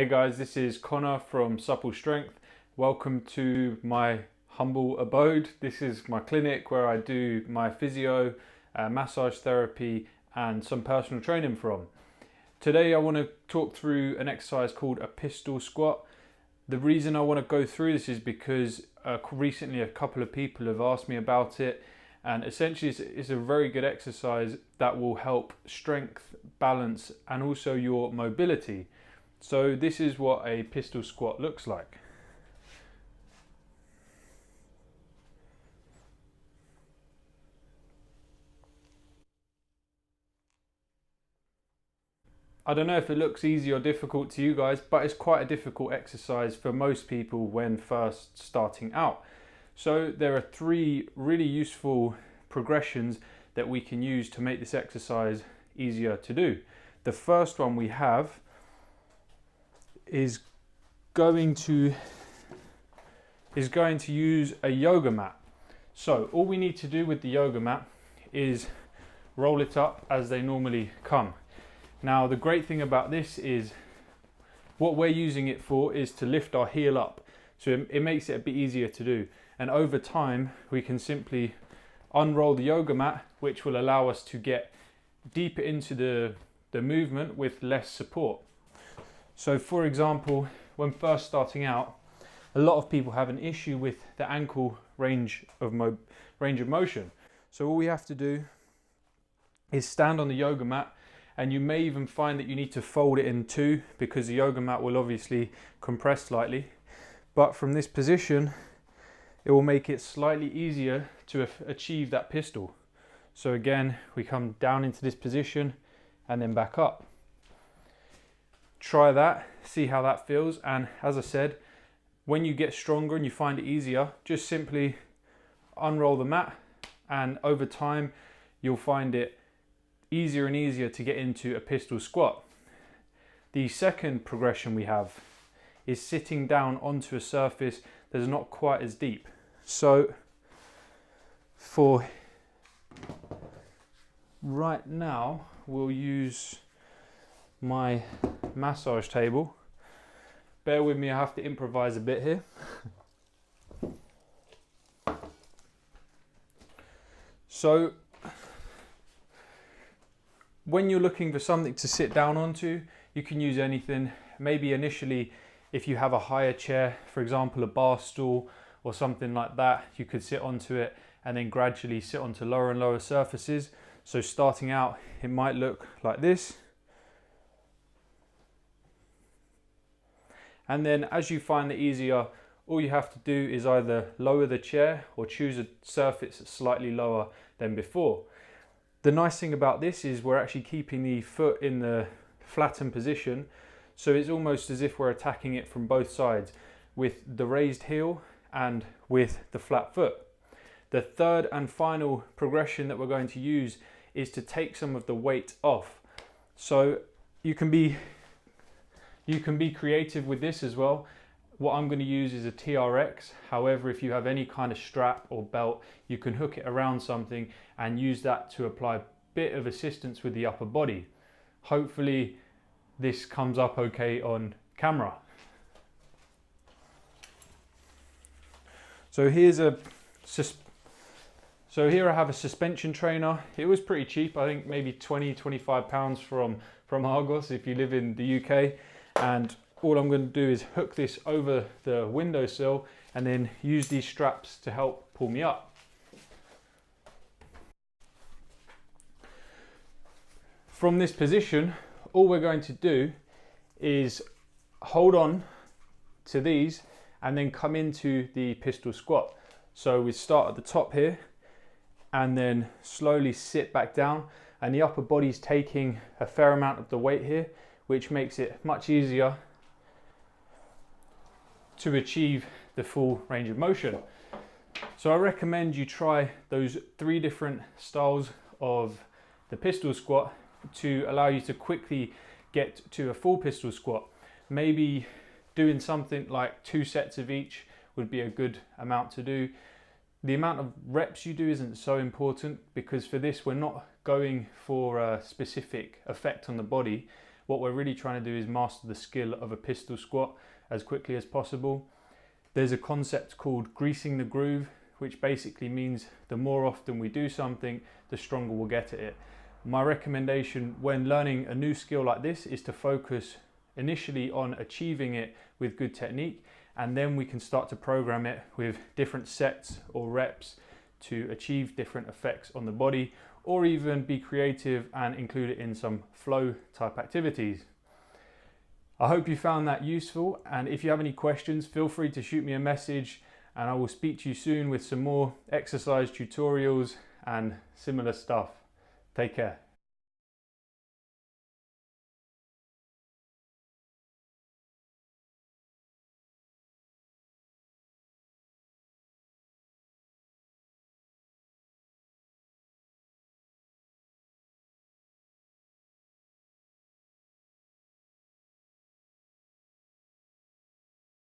Hey guys, this is Connor from SuppleStrength. Welcome to my humble abode. This is my clinic where I do my physio, massage therapy and some personal training from. Today I want to talk through an exercise called a pistol squat. The reason I want to go through this is because recently a couple of people have asked me about it, and essentially it's a very good exercise that will help strength, balance and also your mobility. So this is what a pistol squat looks like. I don't know if it looks easy or difficult to you guys, but it's quite a difficult exercise for most people when first starting out. So there are three really useful progressions that we can use to make this exercise easier to do. The first one we have is going to use a yoga mat. So all we need to do with the yoga mat is roll it up as they normally come. Now the great thing about this is what we're using it for is to lift our heel up, so it makes it a bit easier to do, and over time we can simply unroll the yoga mat, which will allow us to get deeper into the movement with less support. So for example, when first starting out, a lot of people have an issue with the ankle range of motion. So all we have to do is stand on the yoga mat, and you may even find that you need to fold it in two because the yoga mat will obviously compress slightly. But from this position, it will make it slightly easier to achieve that pistol. So again, we come down into this position and then back up. Try that, see how that feels, and as I said, when you get stronger and you find it easier, just simply unroll the mat, and over time you'll find it easier and easier to get into a pistol squat. The second progression we have is sitting down onto a surface that's not quite as deep. So for right now, we'll use my massage table. Bear with me, I have to improvise a bit here. So when you're looking for something to sit down onto, you can use anything. Maybe initially, if you have a higher chair, for example, a bar stool or something like that, you could sit onto it and then gradually sit onto lower and lower surfaces. So starting out, it might look like this. And then as you find it easier, all you have to do is either lower the chair or choose a surface slightly lower than before. The nice thing about this is we're actually keeping the foot in the flattened position, so it's almost as if we're attacking it from both sides, with the raised heel and with the flat foot. The third and final progression that we're going to use is to take some of the weight off. So you can be creative with this as well. What I'm going to use is a TRX. However, if you have any kind of strap or belt, you can hook it around something and use that to apply a bit of assistance with the upper body. Hopefully this comes up okay on camera. So here I have a suspension trainer. It was pretty cheap, I think maybe 20-25 pounds from Argos if you live in the UK. And all I'm going to do is hook this over the windowsill and then use these straps to help pull me up. From this position, all we're going to do is hold on to these and then come into the pistol squat. So we start at the top here and then slowly sit back down, and the upper body's taking a fair amount of the weight here, which makes it much easier to achieve the full range of motion. So I recommend you try those three different styles of the pistol squat to allow you to quickly get to a full pistol squat. Maybe doing something like 2 sets of each would be a good amount to do. The amount of reps you do isn't so important, because for this we're not going for a specific effect on the body. What we're really trying to do is master the skill of a pistol squat as quickly as possible. There's a concept called greasing the groove, which basically means the more often we do something, the stronger we'll get at it. My recommendation when learning a new skill like this is to focus initially on achieving it with good technique, and then we can start to program it with different sets or reps to achieve different effects on the body, or even be creative and include it in some flow type activities. I hope you found that useful, and if you have any questions, feel free to shoot me a message, and I will speak to you soon with some more exercise tutorials and similar stuff. Take care.